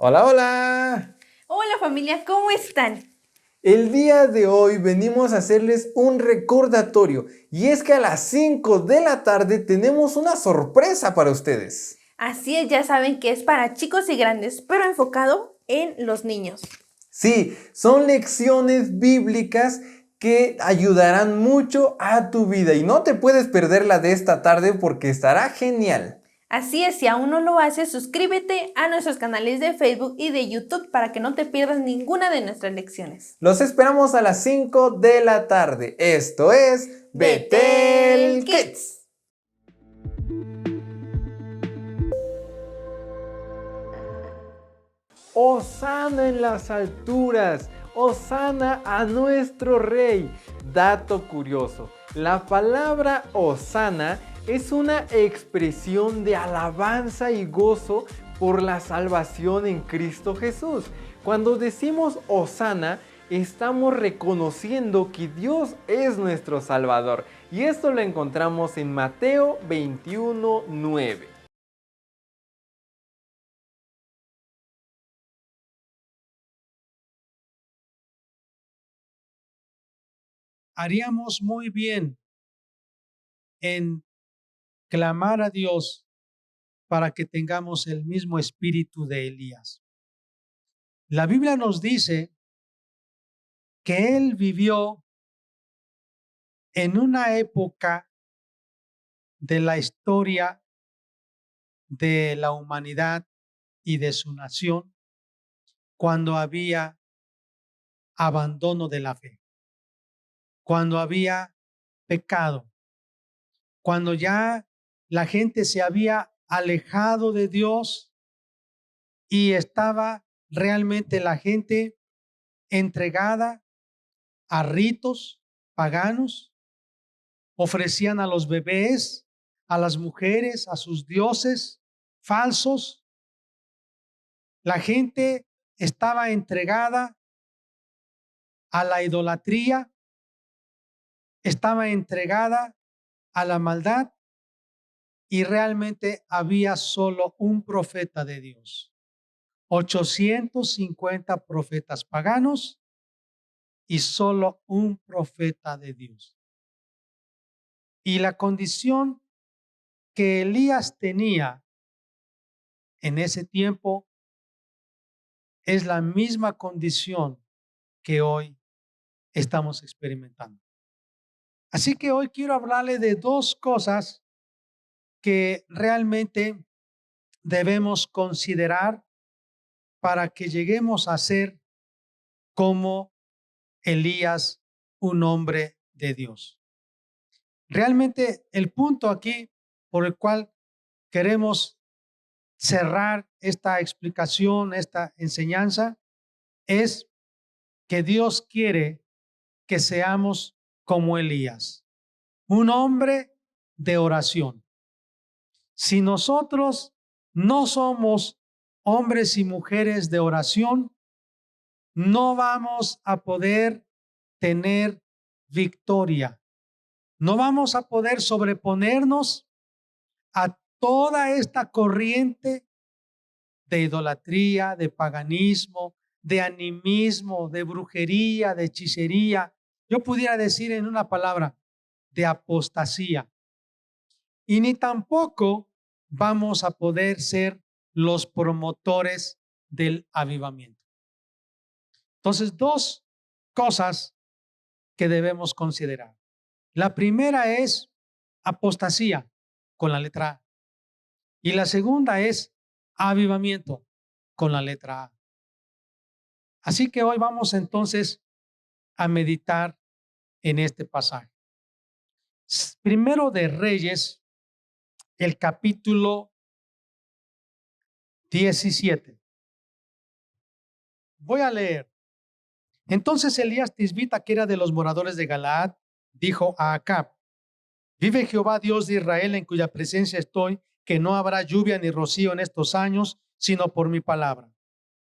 Hola, hola. Hola familia, ¿cómo están? El día de hoy venimos a hacerles un recordatorio y es que a las 5 de la tarde tenemos una sorpresa para ustedes. Así es, ya saben que es para chicos y grandes, pero enfocado en los niños. Sí, son lecciones bíblicas que ayudarán mucho a tu vida y no te puedes perder la de esta tarde porque estará genial. Así es, si aún no lo haces, suscríbete a nuestros canales de Facebook y de YouTube para que no te pierdas ninguna de nuestras lecciones. Los esperamos a las 5 de la tarde. Esto es Betel Betel Kids. Kids. Hosana en las alturas, Hosana a nuestro rey. Dato curioso, la palabra Hosana es una expresión de alabanza y gozo por la salvación en Cristo Jesús. Cuando decimos Hosana, estamos reconociendo que Dios es nuestro Salvador. Y esto lo encontramos en Mateo 21:9. Haríamos muy bien en clamar a Dios para que tengamos el mismo espíritu de Elías. La Biblia nos dice que él vivió en una época de la historia de la humanidad y de su nación cuando había abandono de la fe, cuando había pecado, cuando ya la gente se había alejado de Dios y estaba realmente la gente entregada a ritos paganos, ofrecían a los bebés, a las mujeres, a sus dioses falsos. La gente estaba entregada a la idolatría, estaba entregada a la maldad y realmente había solo un profeta de Dios. 850 profetas paganos y solo un profeta de Dios. Y la condición que Elías tenía en ese tiempo es la misma condición que hoy estamos experimentando. Así que hoy quiero hablarle de dos cosas que realmente debemos considerar para que lleguemos a ser como Elías, un hombre de Dios. Realmente el punto aquí por el cual queremos cerrar esta explicación, esta enseñanza, es que Dios quiere que seamos como Elías, un hombre de oración. Si nosotros no somos hombres y mujeres de oración, no vamos a poder tener victoria. No vamos a poder sobreponernos a toda esta corriente de idolatría, de paganismo, de animismo, de brujería, de hechicería. Yo pudiera decir en una palabra, de apostasía. Y ni tampoco vamos a poder ser los promotores del avivamiento. Entonces, dos cosas que debemos considerar. La primera es apostasía con la letra A. Y la segunda es avivamiento con la letra A. Así que hoy vamos entonces a meditar en este pasaje. Primero de Reyes, el capítulo 17. Voy a leer. Entonces Elías Tisbita, que era de los moradores de Galaad, dijo a Acab: vive Jehová Dios de Israel, en cuya presencia estoy, que no habrá lluvia ni rocío en estos años, sino por mi palabra.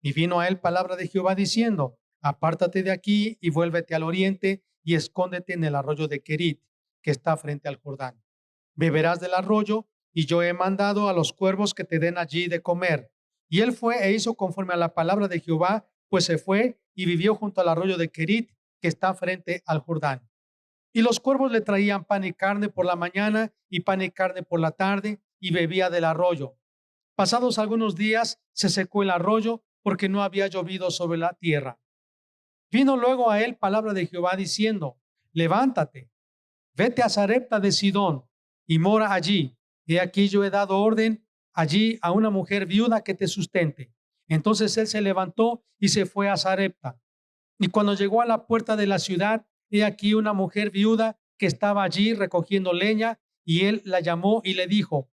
Y vino a él palabra de Jehová diciendo: apártate de aquí y vuélvete al oriente y escóndete en el arroyo de Querit, que está frente al Jordán. Beberás del arroyo, y yo he mandado a los cuervos que te den allí de comer. Y él fue e hizo conforme a la palabra de Jehová, pues se fue y vivió junto al arroyo de Querit, que está frente al Jordán. Y los cuervos le traían pan y carne por la mañana y pan y carne por la tarde, y bebía del arroyo. Pasados algunos días se secó el arroyo porque no había llovido sobre la tierra. Vino luego a él palabra de Jehová diciendo: levántate, vete a Sarepta de Sidón y mora allí. He aquí yo he dado orden allí a una mujer viuda que te sustente. Entonces él se levantó y se fue a Sarepta. Y cuando llegó a la puerta de la ciudad, he aquí una mujer viuda que estaba allí recogiendo leña, y él la llamó y le dijo: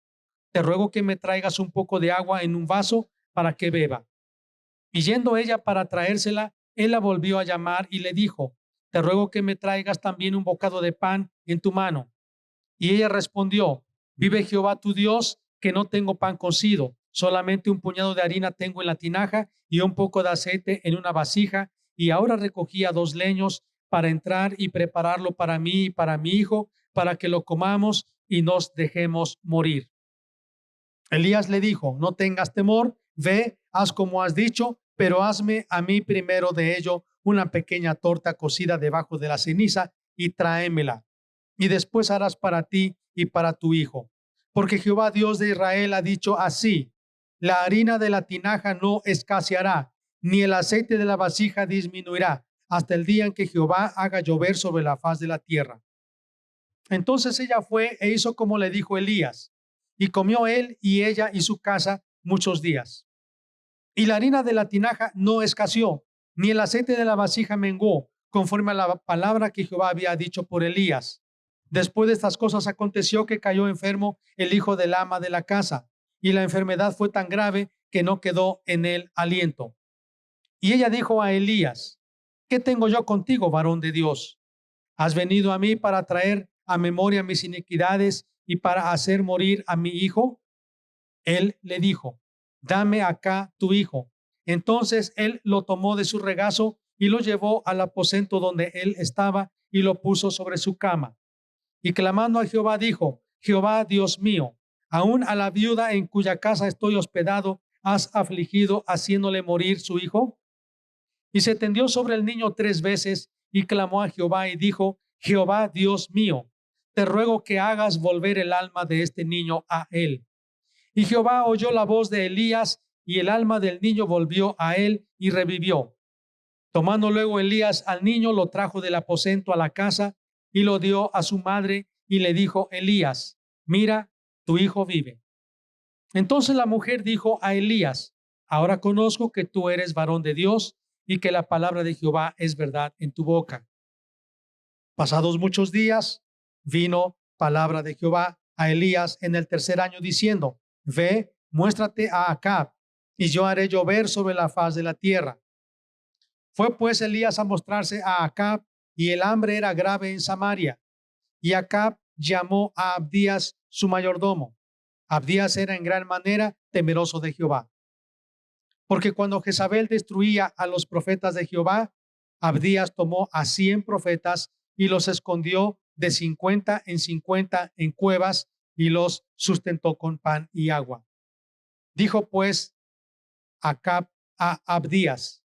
te ruego que me traigas un poco de agua en un vaso para que beba. Y yendo ella para traérsela, él la volvió a llamar y le dijo: te ruego que me traigas también un bocado de pan en tu mano. Y ella respondió: vive Jehová tu Dios, que no tengo pan cocido, solamente un puñado de harina tengo en la tinaja y un poco de aceite en una vasija, y ahora recogía 2 leños para entrar y prepararlo para mí y para mi hijo, para que lo comamos y nos dejemos morir. Elías le dijo: no tengas temor, ve, haz como has dicho, pero hazme a mí primero de ello una pequeña torta cocida debajo de la ceniza y tráemela. Y después harás para ti y para tu hijo. Porque Jehová Dios de Israel ha dicho así: la harina de la tinaja no escaseará, ni el aceite de la vasija disminuirá, hasta el día en que Jehová haga llover sobre la faz de la tierra. Entonces ella fue e hizo como le dijo Elías, y comió él y ella y su casa muchos días. Y la harina de la tinaja no escaseó, ni el aceite de la vasija menguó, conforme a la palabra que Jehová había dicho por Elías. Después de estas cosas aconteció que cayó enfermo el hijo del ama de la casa, y la enfermedad fue tan grave que no quedó en él aliento. Y ella dijo a Elías: ¿qué tengo yo contigo, varón de Dios? ¿Has venido a mí para traer a memoria mis iniquidades y para hacer morir a mi hijo? Él le dijo: dame acá tu hijo. Entonces él lo tomó de su regazo y lo llevó al aposento donde él estaba y lo puso sobre su cama. Y clamando a Jehová dijo: Jehová Dios mío, aún a la viuda en cuya casa estoy hospedado, ¿has afligido haciéndole morir su hijo? Y se tendió sobre el niño 3 veces y clamó a Jehová y dijo: Jehová Dios mío, te ruego que hagas volver el alma de este niño a él. Y Jehová oyó la voz de Elías, y el alma del niño volvió a él y revivió. Tomando luego Elías al niño, lo trajo del aposento a la casa y lo dio a su madre, y le dijo Elías: mira, tu hijo vive. Entonces la mujer dijo a Elías: ahora conozco que tú eres varón de Dios y que la palabra de Jehová es verdad en tu boca. Pasados muchos días, vino palabra de Jehová a Elías en el 3er año diciendo: ve, muéstrate a Acab, y yo haré llover sobre la faz de la tierra. Fue pues Elías a mostrarse a Acab, y el hambre era grave en Samaria. Y Acab llamó a Abdías su mayordomo. Abdías era en gran manera temeroso de Jehová. Porque cuando Jezabel destruía a los profetas de Jehová, Abdías tomó a 100 profetas y los escondió de 50 en 50 en cuevas y los sustentó con pan y agua. Dijo pues Acab a Abdías: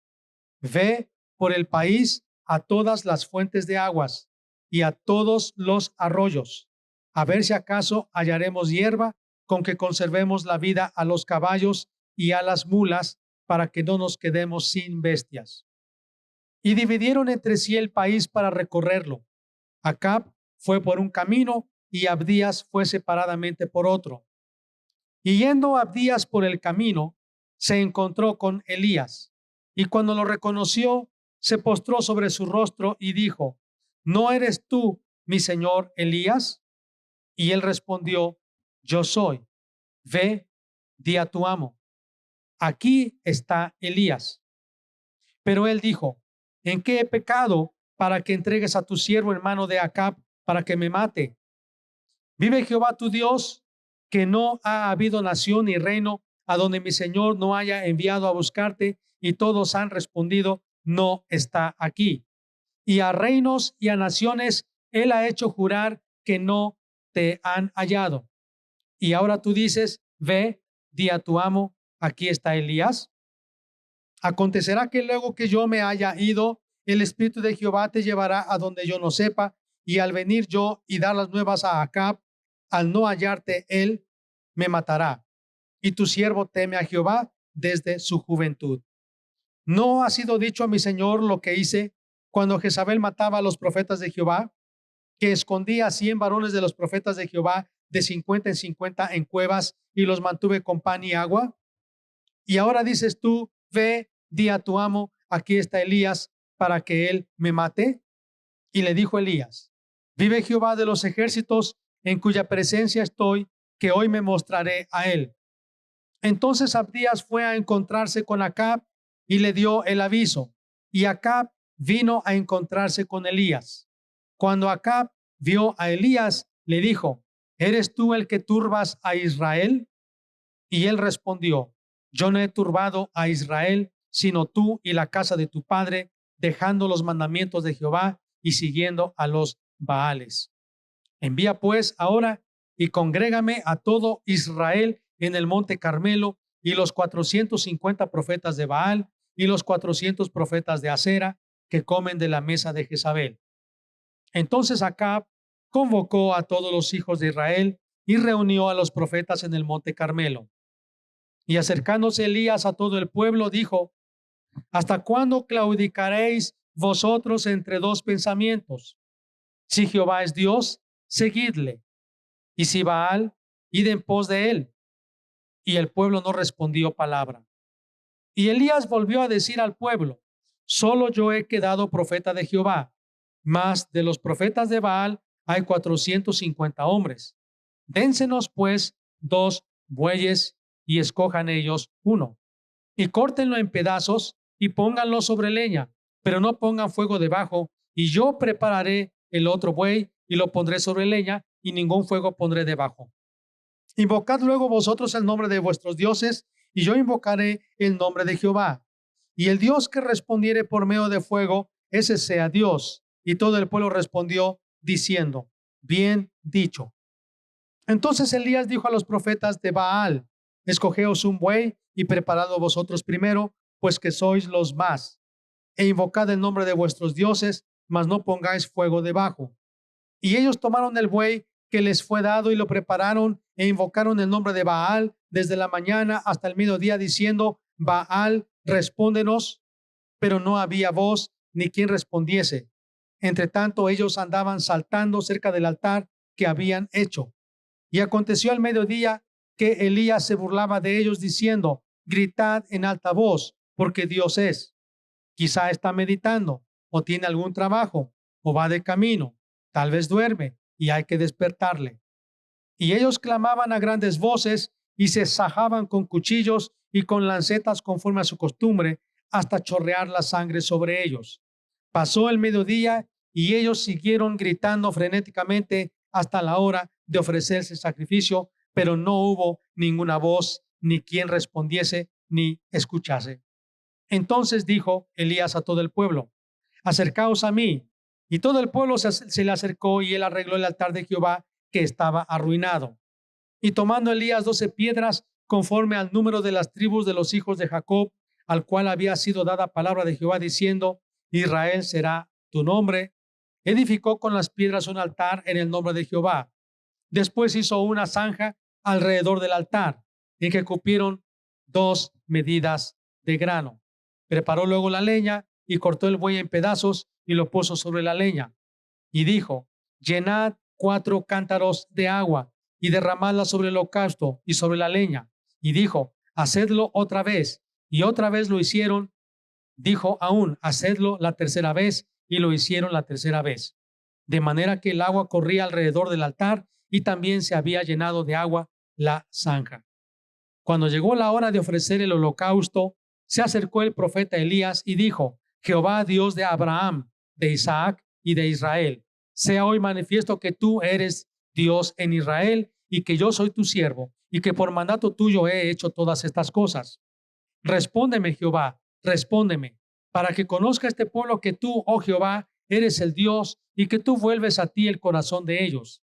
ve por el país a todas las fuentes de aguas y a todos los arroyos, a ver si acaso hallaremos hierba con que conservemos la vida a los caballos y a las mulas, para que no nos quedemos sin bestias. Y dividieron entre sí el país para recorrerlo. Acab fue por un camino y Abdías fue separadamente por otro. Y yendo Abdías por el camino, se encontró con Elías, y cuando lo reconoció, se postró sobre su rostro y dijo: ¿no eres tú, mi señor Elías? Y él respondió: yo soy. Ve, di a tu amo: aquí está Elías. Pero él dijo: ¿en qué he pecado para que entregues a tu siervo en mano de Acab para que me mate? Vive Jehová tu Dios, que no ha habido nación ni reino a donde mi señor no haya enviado a buscarte. Y todos han respondido: no está aquí. Y a reinos y a naciones él ha hecho jurar que no te han hallado. Y ahora tú dices: ve, di a tu amo: aquí está Elías? Acontecerá que luego que yo me haya ido, el Espíritu de Jehová te llevará a donde yo no sepa, y al venir yo y dar las nuevas a Acab, al no hallarte él, me matará. Y tu siervo teme a Jehová desde su juventud. ¿No ha sido dicho a mi señor lo que hice cuando Jezabel mataba a los profetas de Jehová? Que escondía a 100 varones de los profetas de Jehová de 50 en 50 en cuevas y los mantuve con pan y agua. Y ahora dices tú, ve, di a tu amo, aquí está Elías, para que él me mate. Y le dijo Elías, vive Jehová de los ejércitos, en cuya presencia estoy, que hoy me mostraré a él. Entonces Abdías fue a encontrarse con Acab y le dio el aviso. Y Acab vino a encontrarse con Elías. Cuando Acab vio a Elías, le dijo, ¿eres tú el que turbas a Israel? Y él respondió, yo no he turbado a Israel, sino tú y la casa de tu padre, dejando los mandamientos de Jehová y siguiendo a los Baales. Envía pues ahora y congrégame a todo Israel en el monte Carmelo, y los 450 profetas de Baal y los 400 profetas de Acera que comen de la mesa de Jezabel. Entonces Acab convocó a todos los hijos de Israel y reunió a los profetas en el monte Carmelo. Y acercándose Elías a todo el pueblo, dijo, ¿hasta cuándo claudicaréis vosotros entre dos pensamientos? Si Jehová es Dios, seguidle, y si Baal, id en pos de él. Y el pueblo no respondió palabra. Y Elías volvió a decir al pueblo, solo yo he quedado profeta de Jehová, mas de los profetas de Baal hay 450 hombres. Dénsenos pues 2 bueyes y escojan ellos uno, y córtenlo en pedazos y pónganlo sobre leña, pero no pongan fuego debajo, y yo prepararé el otro buey y lo pondré sobre leña, y ningún fuego pondré debajo. Invocad luego vosotros el nombre de vuestros dioses, y yo invocaré el nombre de Jehová. Y el Dios que respondiere por medio de fuego, ese sea Dios. Y todo el pueblo respondió diciendo, bien dicho. Entonces Elías dijo a los profetas de Baal, escogeos un buey y preparadlo vosotros primero, pues que sois los más, e invocad el nombre de vuestros dioses, mas no pongáis fuego debajo. Y ellos tomaron el buey que les fue dado y lo prepararon e invocaron el nombre de Baal desde la mañana hasta el mediodía, diciendo, Baal, respóndenos. Pero no había voz ni quien respondiese. Entre tanto ellos andaban saltando cerca del altar que habían hecho. Y aconteció al mediodía que Elías se burlaba de ellos diciendo, gritad en alta voz, porque Dios es. Quizá está meditando, o tiene algún trabajo, o va de camino, tal vez duerme, y hay que despertarle. Y ellos clamaban a grandes voces, y se sajaban con cuchillos y con lancetas conforme a su costumbre, hasta chorrear la sangre sobre ellos. Pasó el mediodía, y ellos siguieron gritando frenéticamente hasta la hora de ofrecerse sacrificio, pero no hubo ninguna voz, ni quien respondiese, ni escuchase. Entonces dijo Elías a todo el pueblo, acercaos a mí. Y todo el pueblo se le acercó, y él arregló el altar de Jehová que estaba arruinado. Y tomando Elías 12 piedras, conforme al número de las tribus de los hijos de Jacob, al cual había sido dada palabra de Jehová, diciendo, Israel será tu nombre, edificó con las piedras un altar en el nombre de Jehová. Después hizo una zanja alrededor del altar, en que cupieron 2 medidas de grano. Preparó luego la leña y cortó el buey en pedazos y lo puso sobre la leña. Y dijo, llenad 4 cántaros de agua y derramadla sobre el holocausto y sobre la leña. Y dijo, hacedlo otra vez. Y otra vez lo hicieron. Dijo aún, hacedlo la tercera vez, y lo hicieron la tercera vez. De manera que el agua corría alrededor del altar, y también se había llenado de agua la zanja. Cuando llegó la hora de ofrecer el holocausto, se acercó el profeta Elías y dijo, Jehová, Dios de Abraham, de Isaac y de Israel, sea hoy manifiesto que tú eres Dios en Israel, y que yo soy tu siervo, y que por mandato tuyo he hecho todas estas cosas. Respóndeme, Jehová, respóndeme, para que conozca este pueblo que tú, oh Jehová, eres el Dios, y que tú vuelves a ti el corazón de ellos.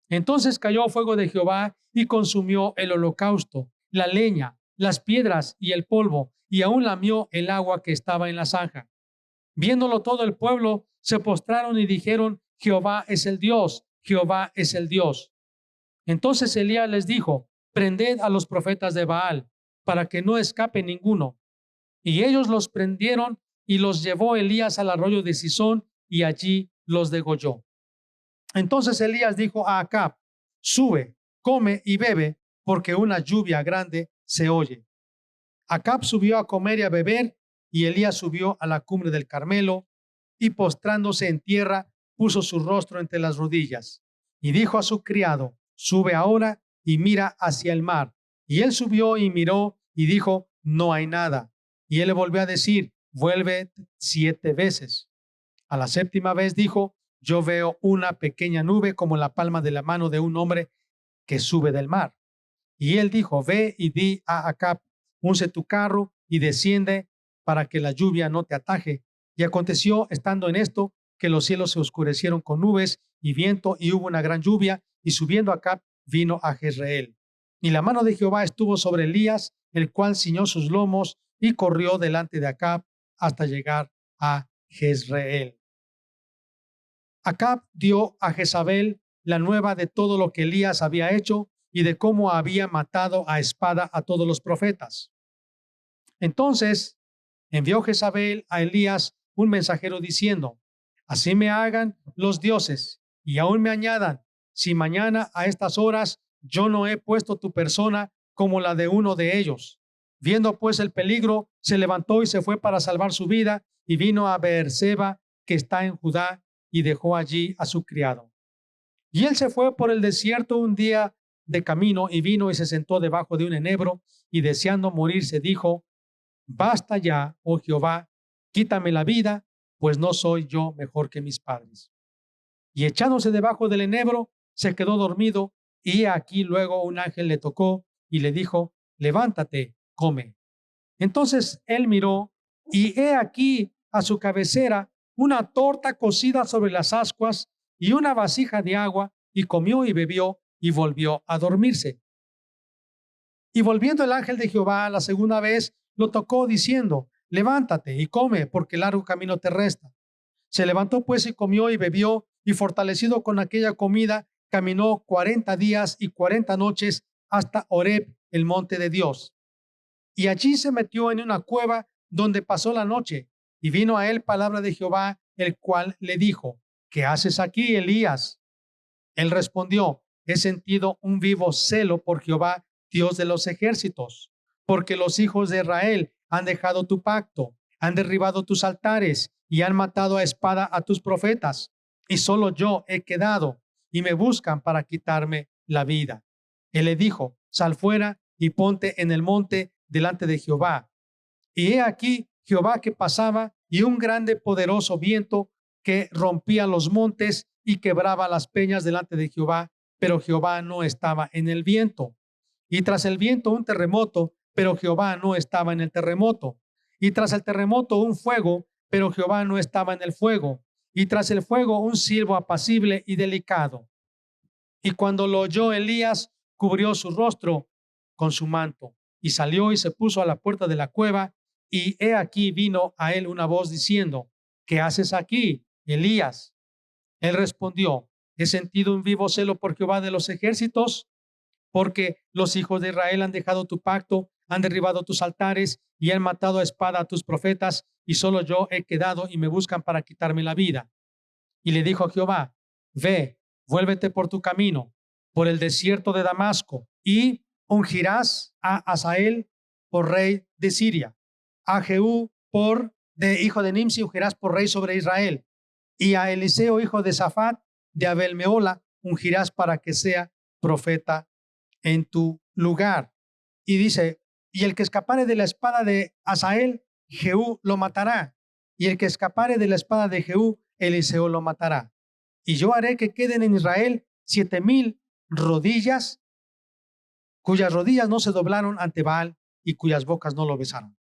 Entonces cayó fuego de Jehová y consumió el holocausto, la leña, las piedras y el polvo, y aún lamió el agua que estaba en la zanja. Viéndolo todo el pueblo, se postraron y dijeron: Jehová es el Dios, Jehová es el Dios. Entonces Elías les dijo: prended a los profetas de Baal, para que no escape ninguno. Y ellos los prendieron y los llevó Elías al arroyo de Cisón, y allí los degolló. Entonces Elías dijo a Acab: sube, come y bebe, porque una lluvia grande se oye. Acab subió a comer y a beber, y Elías subió a la cumbre del Carmelo, y postrándose en tierra, puso su rostro entre las rodillas, y dijo a su criado: sube ahora y mira hacia el mar. Y él subió y miró, y dijo: no hay nada. Y él le volvió a decir: vuelve 7 veces. A la 7ª vez dijo: yo veo una pequeña nube como la palma de la mano de un hombre que sube del mar. Y él dijo: ve y di a Acab: unce tu carro y desciende, para que la lluvia no te ataje. Y aconteció, estando en esto, que los cielos se oscurecieron con nubes y viento, y hubo una gran lluvia, y subiendo Acab vino a Jezreel. Y la mano de Jehová estuvo sobre Elías, el cual ciñó sus lomos y corrió delante de Acab hasta llegar a Jezreel. Acab dio a Jezabel la nueva de todo lo que Elías había hecho y de cómo había matado a espada a todos los profetas. Entonces envió Jezabel a Elías un mensajero diciendo: así me hagan los dioses y aún me añadan, si mañana a estas horas yo no he puesto tu persona como la de uno de ellos. Viendo pues el peligro, se levantó y se fue para salvar su vida, y vino a Beerseba, que está en Judá, y dejó allí a su criado. Y él se fue por el desierto un día de camino, y vino y se sentó debajo de un enebro, y deseando morirse dijo: basta ya, oh Jehová, quítame la vida, pues no soy yo mejor que mis padres. Y echándose debajo del enebro, se quedó dormido, y aquí luego un ángel le tocó y le dijo: levántate, come. Entonces él miró, y he aquí a su cabecera una torta cocida sobre las ascuas y una vasija de agua, y comió y bebió y volvió a dormirse. Y volviendo el ángel de Jehová la 2ª vez, lo tocó diciendo: levántate y come, porque largo camino te resta. Se levantó pues y comió y bebió, y fortalecido con aquella comida, caminó 40 días y 40 noches hasta Horeb, el monte de Dios. Y allí se metió en una cueva donde pasó la noche, y vino a él palabra de Jehová, el cual le dijo: ¿qué haces aquí, Elías? Él respondió: he sentido un vivo celo por Jehová, Dios de los ejércitos, porque los hijos de Israel han dejado tu pacto, han derribado tus altares y han matado a espada a tus profetas, y solo yo he quedado, y me buscan para quitarme la vida. Él le dijo: sal fuera y ponte en el monte delante de Jehová. Y he aquí Jehová que pasaba, y un grande poderoso viento que rompía los montes y quebraba las peñas delante de Jehová, pero Jehová no estaba en el viento. Y tras el viento un terremoto, pero Jehová no estaba en el terremoto. Y tras el terremoto un fuego, pero Jehová no estaba en el fuego. Y tras el fuego un silbo apacible y delicado. Y cuando lo oyó Elías, cubrió su rostro con su manto, y salió y se puso a la puerta de la cueva, y he aquí vino a él una voz diciendo: ¿qué haces aquí, Elías? Él respondió: he sentido un vivo celo por Jehová de los ejércitos, porque los hijos de Israel han dejado tu pacto, han derribado tus altares y han matado a espada a tus profetas, y solo yo he quedado, y me buscan para quitarme la vida. Y le dijo Jehová: ve, vuélvete por tu camino, por el desierto de Damasco, y ungirás a Hazael por rey de Siria, a Jehú hijo de Nimsi ungirás por rey sobre Israel, y a Eliseo hijo de Safat de Abel-Meola ungirás para que sea profeta en tu lugar. Y dice: y el que escapare de la espada de Hazael, Jehú lo matará, y el que escapare de la espada de Jehú, Eliseo lo matará. Y yo haré que queden en Israel 7,000 rodillas, cuyas rodillas no se doblaron ante Baal y cuyas bocas no lo besaron.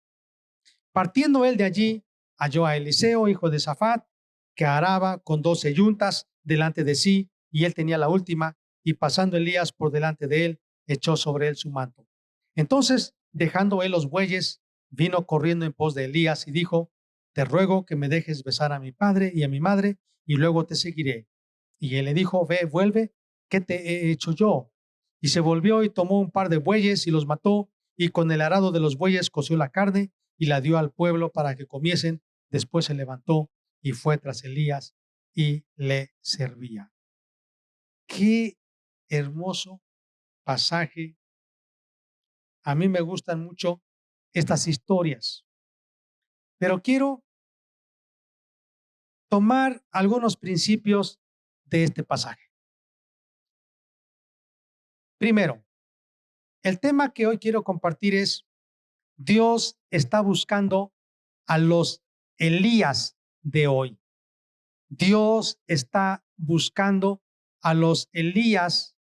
Partiendo él de allí, halló a Eliseo, hijo de Safat, que araba con 12 yuntas delante de sí, y él tenía la última, y pasando Elías por delante de él, echó sobre él su manto. Entonces dejando él los bueyes, vino corriendo en pos de Elías y dijo: te ruego que me dejes besar a mi padre y a mi madre, y luego te seguiré. Y él le dijo: ve, vuelve, ¿qué te he hecho yo? Y se volvió y tomó un par de bueyes y los mató, y con el arado de los bueyes coció la carne y la dio al pueblo para que comiesen. Después se levantó y fue tras Elías y le servía. Qué hermoso pasaje. A mí me gustan mucho estas historias, pero quiero tomar algunos principios de este pasaje. Primero, el tema que hoy quiero compartir es: Dios está buscando a los Elías de hoy. Dios está buscando a los Elías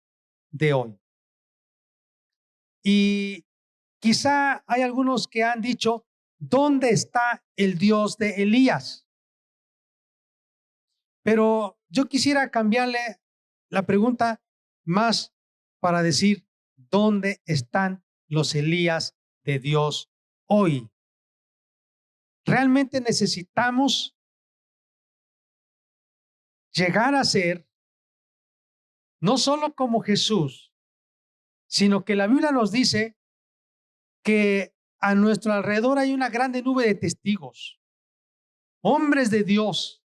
de hoy. Y quizá hay algunos que han dicho: ¿dónde está el Dios de Elías? Pero yo quisiera cambiarle la pregunta más para decir: ¿dónde están los Elías de Dios hoy? Realmente necesitamos llegar a ser no solo como Jesús, sino que la Biblia nos dice que a nuestro alrededor hay una grande nube de testigos, hombres de Dios,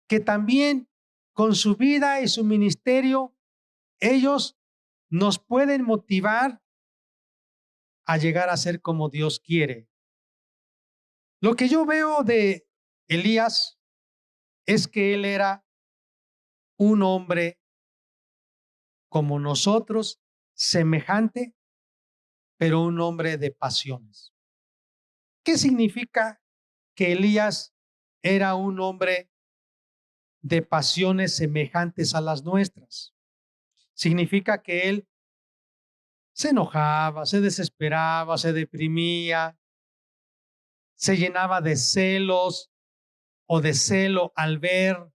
que también con su vida y su ministerio, ellos nos pueden motivar a llegar a ser como Dios quiere. Lo que yo veo de Elías es que él era un hombre como nosotros, semejante, pero un hombre de pasiones. ¿Qué significa que Elías era un hombre de pasiones semejantes a las nuestras? Significa que él se enojaba, se desesperaba, se deprimía, se llenaba de celos o de celo al ver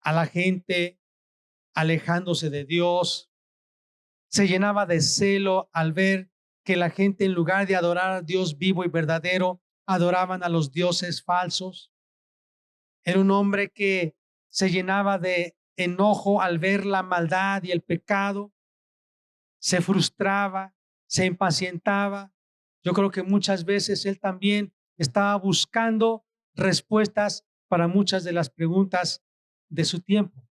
a la gente alejándose de Dios. Se llenaba de celo al ver que la gente, en lugar de adorar a Dios vivo y verdadero, adoraban a los dioses falsos. Era un hombre que se llenaba de enojo al ver la maldad y el pecado. Se frustraba, se impacientaba. Yo creo que muchas veces él también estaba buscando respuestas para muchas de las preguntas de su tiempo.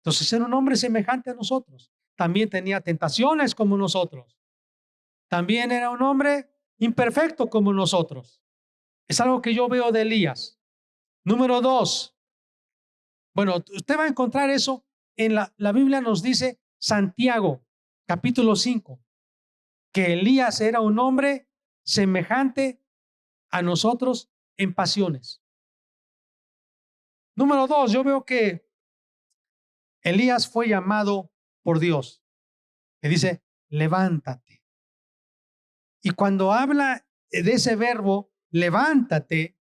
Entonces era un hombre semejante a nosotros. También tenía tentaciones como nosotros. También era un hombre imperfecto como nosotros. Es algo que yo veo de Elías. Número 2. Bueno, usted va a encontrar eso en la Biblia. Nos dice Santiago, capítulo 5, que Elías era un hombre semejante a nosotros en pasiones. Número 2, yo veo que Elías fue llamado por Dios. Le dice: levántate. Y cuando habla de ese verbo, levántate,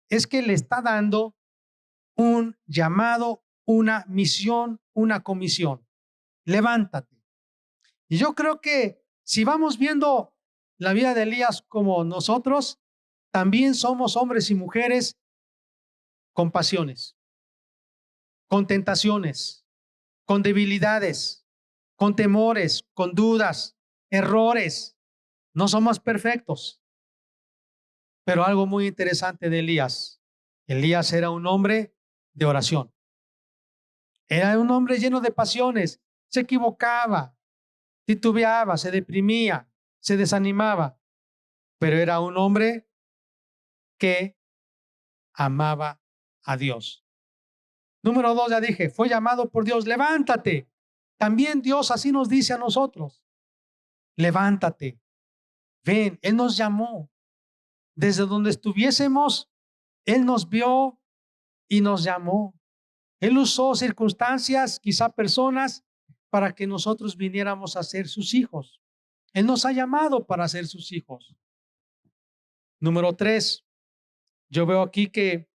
es que le está dando un llamado, una misión, una comisión. Levántate. Y yo creo que si vamos viendo la vida de Elías como nosotros, también somos hombres y mujeres con pasiones, con tentaciones, con debilidades, con temores, con dudas, errores. No somos perfectos. Pero algo muy interesante de Elías: Elías era un hombre de oración. Era un hombre lleno de pasiones. Se equivocaba, titubeaba, se deprimía, se desanimaba, pero era un hombre que amaba a Dios. Número 2, ya dije, fue llamado por Dios. Levántate. También Dios así nos dice a nosotros: levántate. Ven, Él nos llamó. Desde donde estuviésemos, Él nos vio y nos llamó. Él usó circunstancias, quizá personas, para que nosotros viniéramos a ser sus hijos. Él nos ha llamado para ser sus hijos. Número 3, yo veo aquí que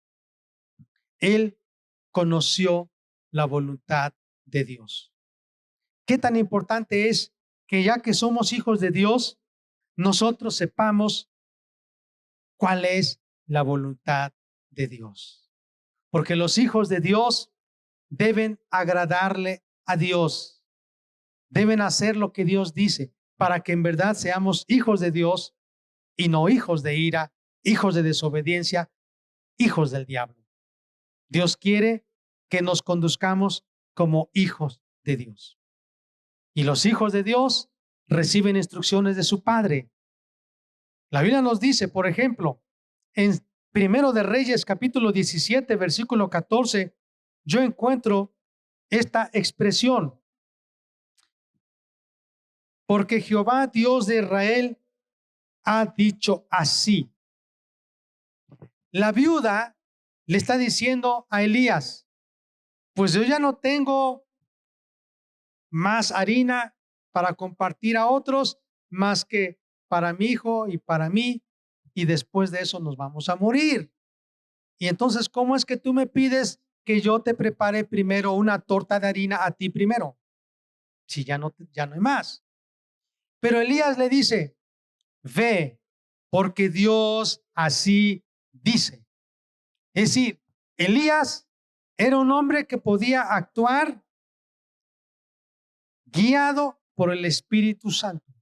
Él conoció la voluntad de Dios. ¿Qué tan importante es que ya que somos hijos de Dios, nosotros sepamos cuál es la voluntad de Dios. Porque los hijos de Dios deben agradarle a Dios. Deben hacer lo que Dios dice para que en verdad seamos hijos de Dios y no hijos de ira, hijos de desobediencia, hijos del diablo. Dios quiere que nos conduzcamos como hijos de Dios. Y los hijos de Dios reciben instrucciones de su Padre. La Biblia nos dice, por ejemplo, en Primero de Reyes, capítulo 17, versículo 14, yo encuentro esta expresión. Porque Jehová, Dios de Israel, ha dicho así. La viuda le está diciendo a Elías, pues yo ya no tengo más harina para compartir a otros, más que para mi hijo y para mí, y después de eso nos vamos a morir. Y entonces, ¿cómo es que tú me pides que yo te prepare primero una torta de harina a ti primero? Si ya no hay más. Pero Elías le dice, ve, porque Dios así dice. Es decir, Elías era un hombre que podía actuar guiado por el Espíritu Santo.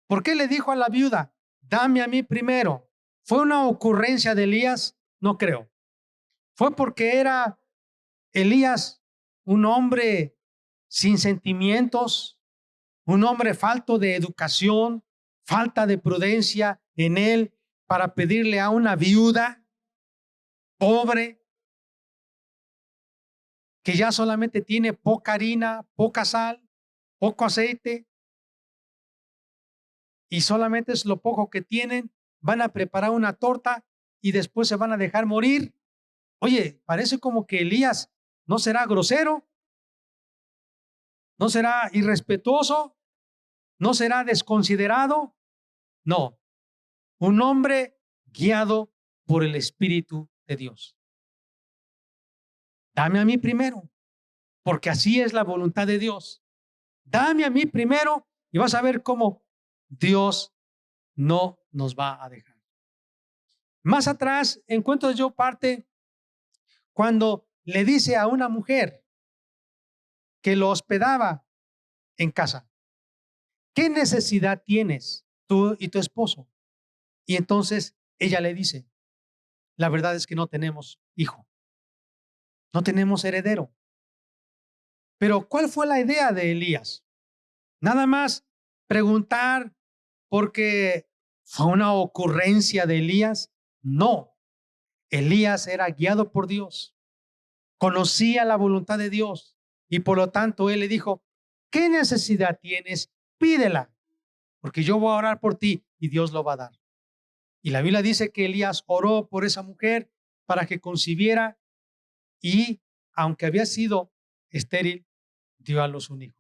¿Por qué le dijo a la viuda, dame a mí primero? ¿Fue una ocurrencia de Elías? No creo. Fue porque era Elías un hombre sin sentimientos, un hombre falto de educación, falta de prudencia en él para pedirle a una viuda pobre que ya solamente tiene poca harina, poca sal, poco aceite y solamente es lo poco que tienen, van a preparar una torta y después se van a dejar morir. Oye, parece como que Elías no será grosero, no será irrespetuoso, no será desconsiderado. No, un hombre guiado por el Espíritu de Dios. Dame a mí primero, porque así es la voluntad de Dios. Dame a mí primero y vas a ver cómo Dios no nos va a dejar. Más atrás encuentro yo parte cuando le dice a una mujer que lo hospedaba en casa, ¿qué necesidad tienes tú y tu esposo? Y entonces ella le dice, la verdad es que no tenemos hijo, no tenemos heredero. Pero ¿cuál fue la idea de Elías? Nada más preguntar porque fue una ocurrencia de Elías. No, Elías era guiado por Dios, conocía la voluntad de Dios y por lo tanto él le dijo, ¿qué necesidad tienes? Pídela, porque yo voy a orar por ti y Dios lo va a dar. Y la Biblia dice que Elías oró por esa mujer para que concibiera y aunque había sido estéril, dio a luz un hijo.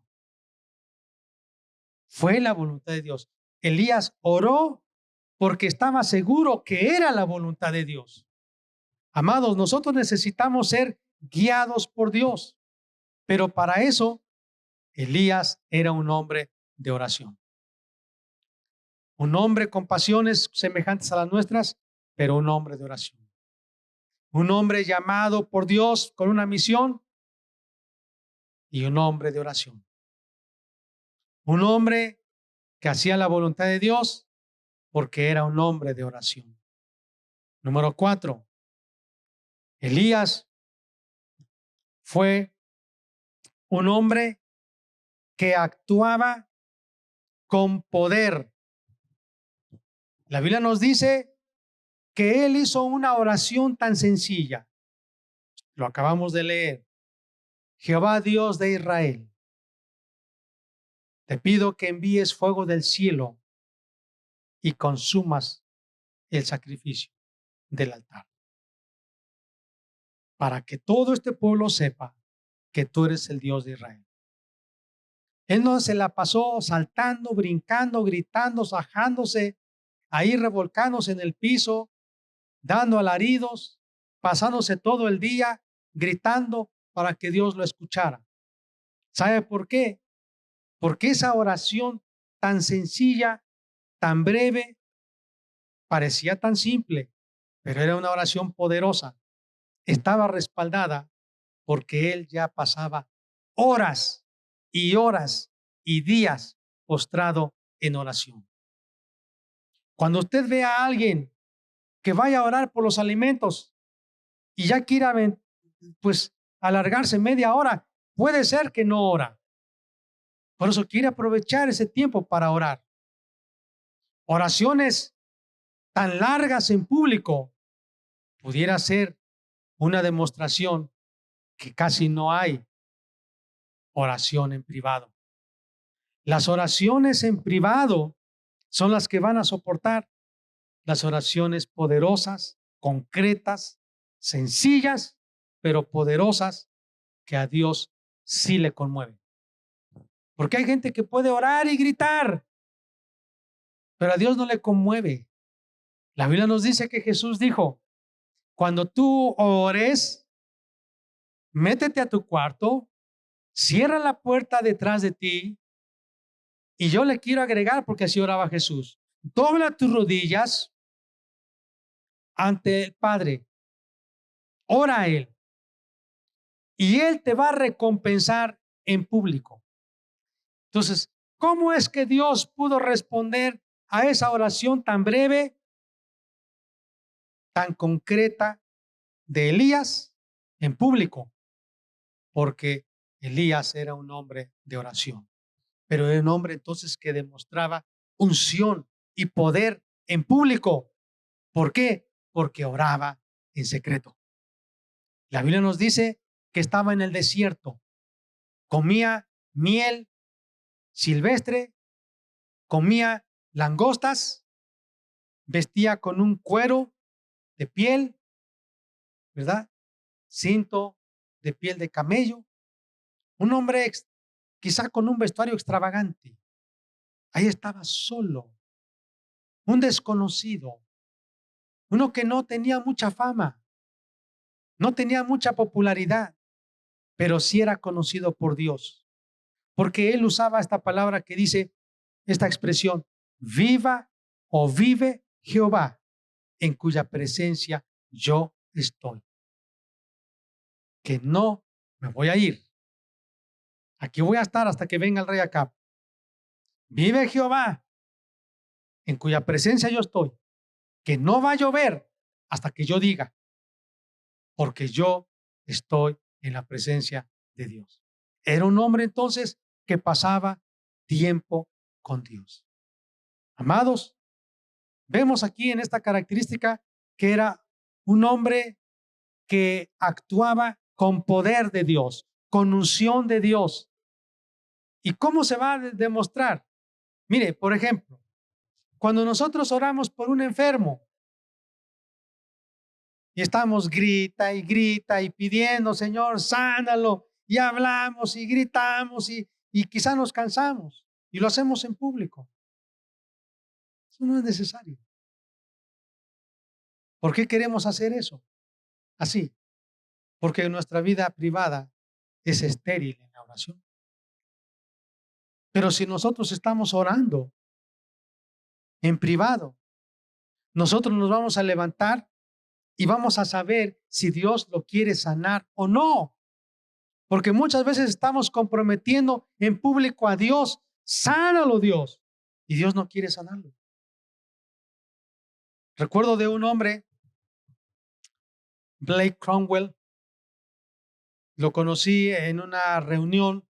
Fue la voluntad de Dios. Elías oró porque estaba seguro que era la voluntad de Dios. Amados, nosotros necesitamos ser guiados por Dios, pero para eso Elías era un hombre de oración. Un hombre con pasiones semejantes a las nuestras, pero un hombre de oración. Un hombre llamado por Dios con una misión y un hombre de oración. Un hombre que hacía la voluntad de Dios porque era un hombre de oración. Número 4. Elías fue un hombre que actuaba con poder. La Biblia nos dice que él hizo una oración tan sencilla. Lo acabamos de leer. Jehová Dios de Israel, te pido que envíes fuego del cielo y consumas el sacrificio del altar, para que todo este pueblo sepa que tú eres el Dios de Israel. Él no se la pasó saltando, brincando, gritando, sajándose, ahí revolcándose en el piso, dando alaridos, pasándose todo el día gritando para que Dios lo escuchara. ¿Sabe por qué? Porque esa oración tan sencilla tan breve, parecía tan simple, pero era una oración poderosa. Estaba respaldada porque él ya pasaba horas y horas y días postrado en oración. Cuando usted ve a alguien que vaya a orar por los alimentos y ya quiera pues alargarse media hora, puede ser que no ora. Por eso quiere aprovechar ese tiempo para orar. Oraciones tan largas en público pudiera ser una demostración que casi no hay oración en privado. Las oraciones en privado son las que van a soportar las oraciones poderosas, concretas, sencillas, pero poderosas que a Dios sí le conmueven. Porque hay gente que puede orar y gritar, pero a Dios no le conmueve. La Biblia nos dice que Jesús dijo, cuando tú ores, métete a tu cuarto, cierra la puerta detrás de ti, y yo le quiero agregar, porque así oraba Jesús, dobla tus rodillas ante el Padre, ora a Él, y Él te va a recompensar en público. Entonces, ¿cómo es que Dios pudo responder a esa oración tan breve, tan concreta de Elías en público? Porque Elías era un hombre de oración, pero era un hombre entonces que demostraba unción y poder en público. ¿Por qué? Porque oraba en secreto. La Biblia nos dice que estaba en el desierto, comía miel silvestre, comía langostas, vestía con un cuero de piel, ¿verdad? Cinto de piel de camello. Un hombre quizá con un vestuario extravagante. Ahí estaba solo, un desconocido, uno que no tenía mucha fama, no tenía mucha popularidad, pero sí era conocido por Dios, porque él usaba esta palabra que dice, esta expresión, viva o vive Jehová, en cuya presencia yo estoy. Que no me voy a ir. Aquí voy a estar hasta que venga el rey Acab. Vive Jehová, en cuya presencia yo estoy. Que no va a llover hasta que yo diga, porque yo estoy en la presencia de Dios. Era un hombre entonces que pasaba tiempo con Dios. Amados, vemos aquí en esta característica que era un hombre que actuaba con poder de Dios, con unción de Dios. ¿Y cómo se va a demostrar? Mire, por ejemplo, cuando nosotros oramos por un enfermo y estamos grita y pidiendo, Señor, sánalo, y hablamos y gritamos y quizá nos cansamos y lo hacemos en público. Eso no es necesario. ¿Por qué queremos hacer eso? Así, porque nuestra vida privada es estéril en la oración. Pero si nosotros estamos orando en privado, nosotros nos vamos a levantar y vamos a saber si Dios lo quiere sanar o no. Porque muchas veces estamos comprometiendo en público a Dios, sánalo Dios, y Dios no quiere sanarlo. Recuerdo de un hombre, Blake Cromwell, lo conocí en una reunión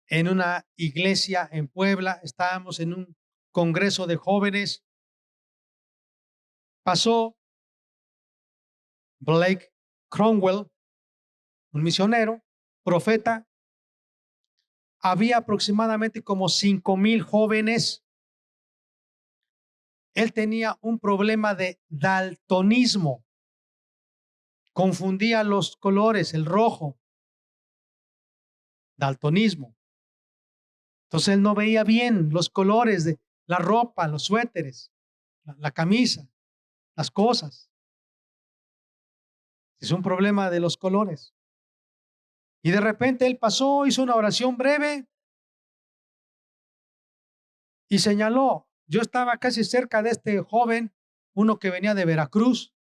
en una iglesia en Puebla, estábamos en un congreso de jóvenes. Pasó Blake Cromwell, un misionero, profeta. Había aproximadamente como 5,000 jóvenes. Él tenía un problema de daltonismo. Confundía los colores, el rojo. Daltonismo. Entonces él no veía bien los colores de la ropa, los suéteres, la camisa, las cosas. Es un problema de los colores. Y de repente él pasó, hizo una oración breve y señaló. Yo estaba casi cerca de este joven, uno que venía de Veracruz.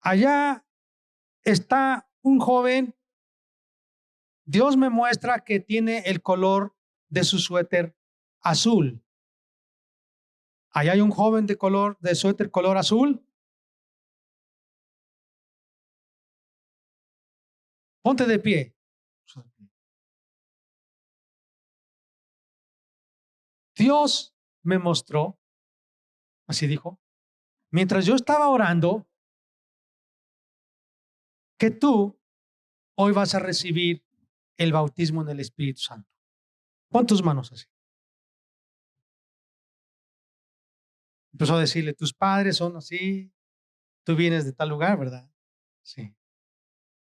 Allá está un joven. Dios me muestra que tiene el color de su suéter azul. Allá hay un joven de suéter color azul. Ponte de pie. Dios me mostró, así dijo, mientras yo estaba orando, que tú hoy vas a recibir el bautismo en el Espíritu Santo. Pon tus manos así. Empezó a decirle, tus padres son así, tú vienes de tal lugar, ¿verdad? Sí.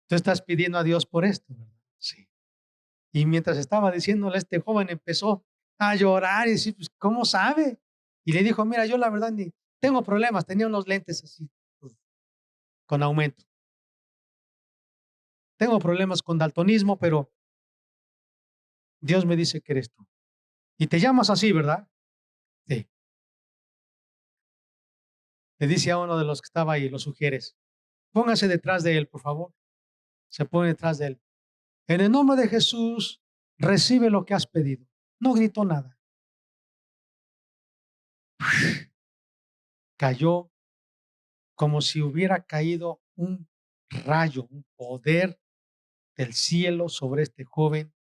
Tú estás pidiendo a Dios por esto, ¿verdad? Sí. Y mientras estaba diciéndole, este joven empezó a llorar y decir, pues, ¿cómo sabe? Y le dijo, mira, yo la verdad ni tengo problemas, tenía unos lentes así, pues, con aumento. Tengo problemas con daltonismo, pero Dios me dice que eres tú. Y te llamas así, ¿verdad? Sí. Le dice a uno de los que estaba ahí, lo sugieres, póngase detrás de él, por favor. Se pone detrás de él. En el nombre de Jesús, recibe lo que has pedido. No gritó nada. Cayó como si hubiera caído un rayo, un poder del cielo sobre este joven,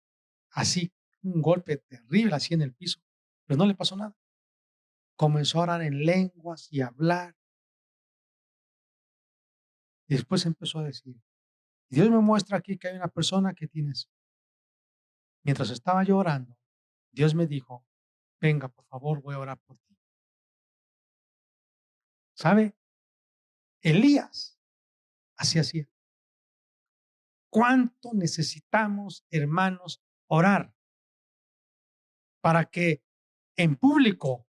así, un golpe terrible así en el piso, pero no le pasó nada. Comenzó a orar en lenguas y a hablar. Y después empezó a decir, Dios me muestra aquí que hay una persona que tiene eso. Mientras estaba yo orando, Dios me dijo, venga, por favor, voy a orar por ti. ¿Sabe? Elías así hacía. ¿Cuánto necesitamos, hermanos, orar para que en público,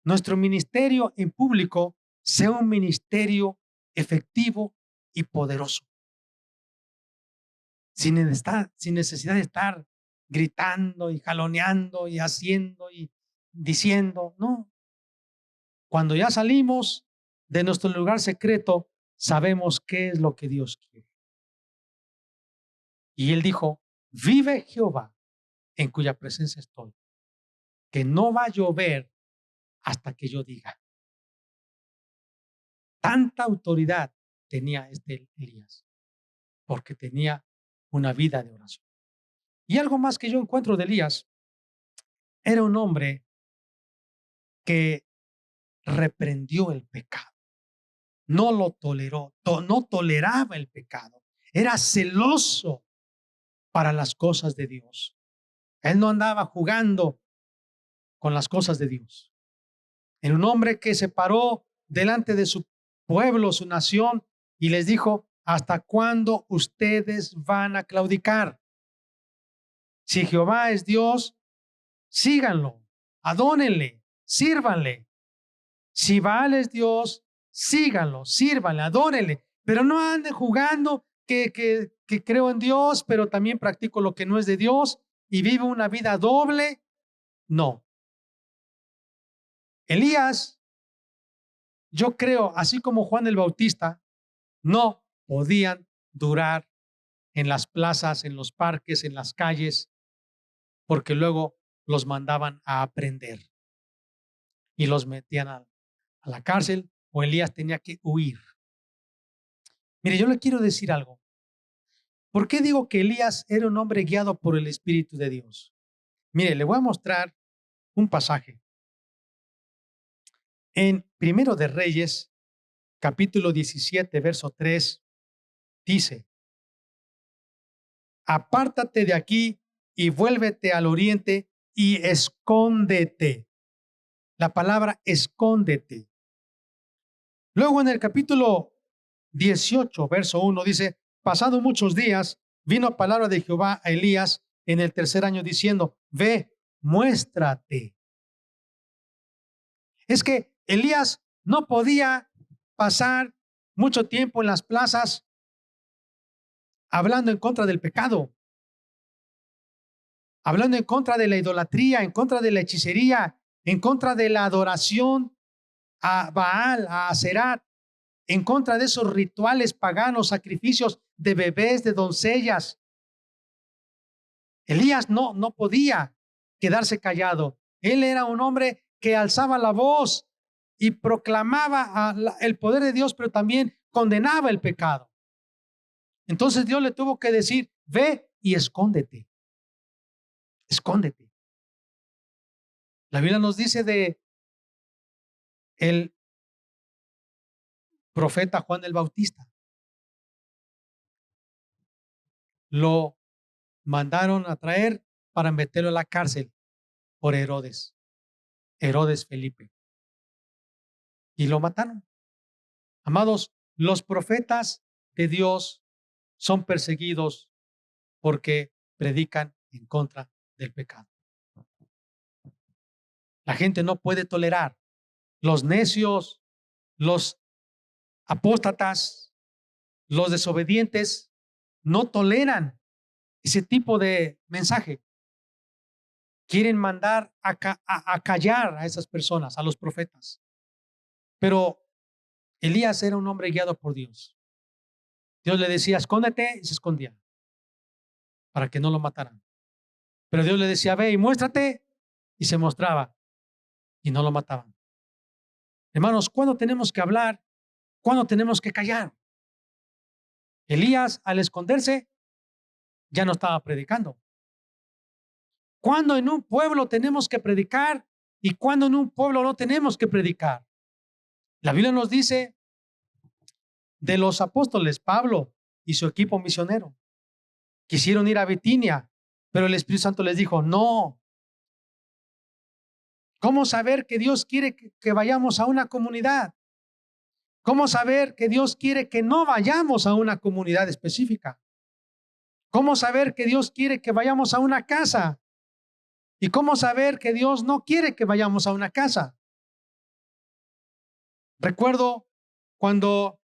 nuestro ministerio en público sea un ministerio efectivo y poderoso? Sin necesidad de estar gritando y jaloneando y haciendo y diciendo, no. Cuando ya salimos de nuestro lugar secreto, sabemos qué es lo que Dios quiere. Y él dijo, vive Jehová, en cuya presencia estoy, que no va a llover hasta que yo diga. Tanta autoridad tenía este Elías, porque tenía una vida de oración. Y algo más que yo encuentro de Elías, era un hombre que reprendió el pecado, no lo toleró, no toleraba el pecado, era celoso para las cosas de Dios. Él no andaba jugando con las cosas de Dios. Era un hombre que se paró delante de su pueblo, su nación, y les dijo, ¿hasta cuándo ustedes van a claudicar? Si Jehová es Dios, síganlo, adónenle, sírvanle. Si Baal es Dios, síganlo, sírvanle, adórenle, pero no anden jugando que creo en Dios, pero también practico lo que no es de Dios y vivo una vida doble. No. Elías, yo creo, así como Juan el Bautista, no podían durar en las plazas, en los parques, en las calles, porque luego los mandaban a aprender y los metían a la cárcel o Elías tenía que huir. Mire, yo le quiero decir algo. ¿Por qué digo que Elías era un hombre guiado por el Espíritu de Dios? Mire, le voy a mostrar un pasaje. En Primero de Reyes, capítulo 17, verso 3, dice, apártate de aquí y vuélvete al oriente y escóndete. La palabra escóndete. Luego en el capítulo 18, verso 1 dice, pasado muchos días, vino palabra de Jehová a Elías en el tercer año diciendo, ve, muéstrate. Es que Elías no podía pasar mucho tiempo en las plazas hablando en contra del pecado. hablando en contra de la idolatría, en contra de la hechicería, en contra de la adoración a Baal, a Aserat, en contra de esos rituales paganos, sacrificios de bebés, de doncellas. Elías no podía quedarse callado. Él era un hombre que alzaba la voz y proclamaba el poder de Dios, pero también condenaba el pecado. Entonces Dios le tuvo que decir, ve y escóndete. Escóndete. La Biblia nos dice de el profeta Juan el Bautista. Lo mandaron a traer para meterlo a la cárcel por Herodes Felipe. Y lo mataron. Amados, los profetas de Dios son perseguidos porque predican en contra del pecado. La gente no puede tolerar. Los necios, los apóstatas, los desobedientes no toleran ese tipo de mensaje. Quieren mandar a callar a esas personas, a los profetas. Pero Elías era un hombre guiado por Dios. Dios le decía, escóndete, y se escondía para que no lo mataran. Pero Dios le decía, ve y muéstrate, y se mostraba y no lo mataban. Hermanos, ¿cuándo tenemos que hablar? ¿Cuándo tenemos que callar? Elías, al esconderse, ya no estaba predicando. ¿Cuándo en un pueblo tenemos que predicar y cuándo en un pueblo no tenemos que predicar? La Biblia nos dice de los apóstoles, Pablo y su equipo misionero. Quisieron ir a Bitinia, pero el Espíritu Santo les dijo, no. ¿Cómo saber que Dios quiere que vayamos a una comunidad? ¿Cómo saber que Dios quiere que no vayamos a una comunidad específica? ¿Cómo saber que Dios quiere que vayamos a una casa? ¿Y cómo saber que Dios no quiere que vayamos a una casa? Recuerdo cuando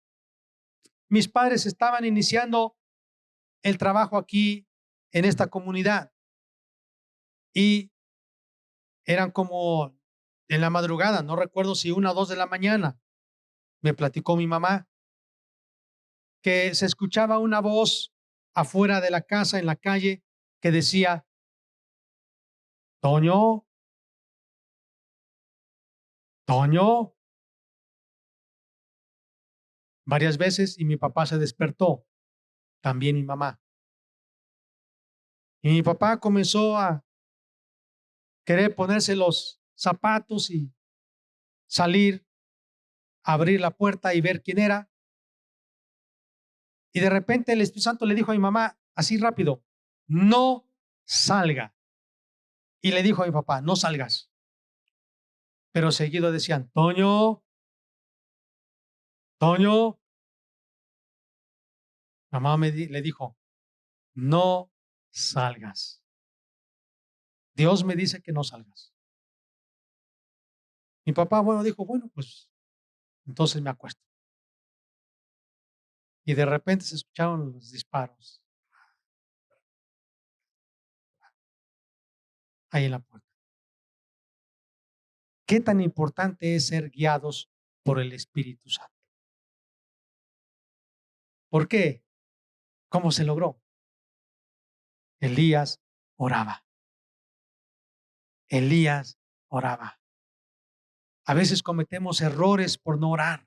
mis padres estaban iniciando el trabajo aquí en esta comunidad y eran como en la madrugada, no recuerdo si 1 o 2 de la mañana, me platicó mi mamá que se escuchaba una voz afuera de la casa, en la calle, que decía, Toño, Toño, varias veces, y mi papá se despertó, también mi mamá. Y mi papá comenzó a querer ponerse los zapatos y salir, abrir la puerta y ver quién era. Y de repente el Espíritu Santo le dijo a mi mamá, así rápido, no salga. Y le dijo a mi papá, no salgas. Pero seguido decían, Toño, Toño. Mamá le dijo, no salgas. Dios me dice que no salgas. Mi papá, dijo, bueno, pues entonces me acuesto. Y de repente se escucharon los disparos ahí en la puerta. ¿Qué tan importante es ser guiados por el Espíritu Santo? ¿Por qué? ¿Cómo se logró? Elías oraba. Elías oraba. A veces cometemos errores por no orar.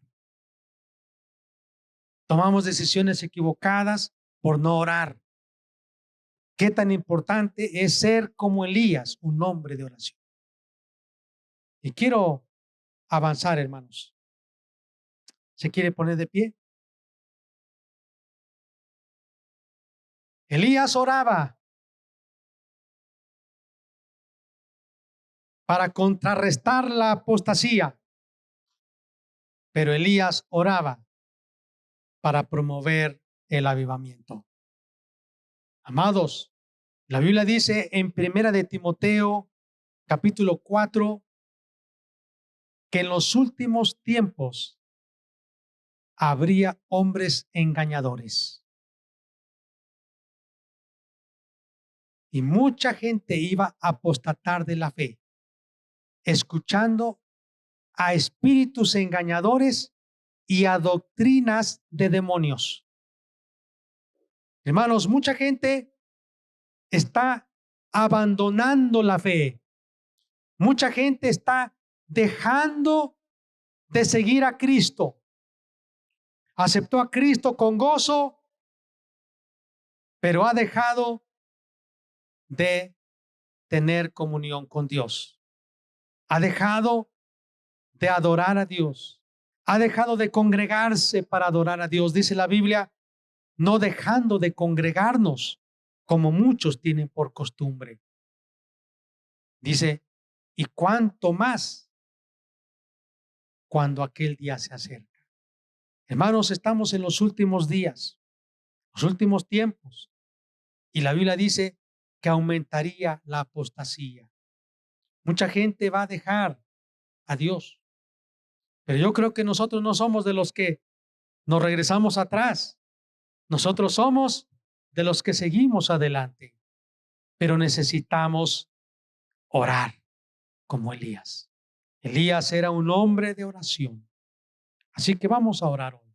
Tomamos decisiones equivocadas por no orar. ¿Qué tan importante es ser como Elías, un hombre de oración? Y quiero avanzar, hermanos. ¿Se quiere poner de pie? Elías oraba para contrarrestar la apostasía, pero Elías oraba para promover el avivamiento. Amados, la Biblia dice en 1 de Timoteo, capítulo 4, que en los últimos tiempos habría hombres engañadores. Y mucha gente iba a apostatar de la fe, escuchando a espíritus engañadores y a doctrinas de demonios. Hermanos, mucha gente está abandonando la fe. Mucha gente está dejando de seguir a Cristo. Aceptó a Cristo con gozo, pero ha dejado de tener comunión con Dios. Ha dejado de adorar a Dios. Ha dejado de congregarse para adorar a Dios. Dice la Biblia, no dejando de congregarnos como muchos tienen por costumbre. Dice, y cuánto más cuando aquel día se acerca. Hermanos, estamos en los últimos días, los últimos tiempos. Y la Biblia dice que aumentaría la apostasía. Mucha gente va a dejar a Dios. Pero yo creo que nosotros no somos de los que nos regresamos atrás. Nosotros somos de los que seguimos adelante. Pero necesitamos orar como Elías. Elías era un hombre de oración. Así que vamos a orar hoy.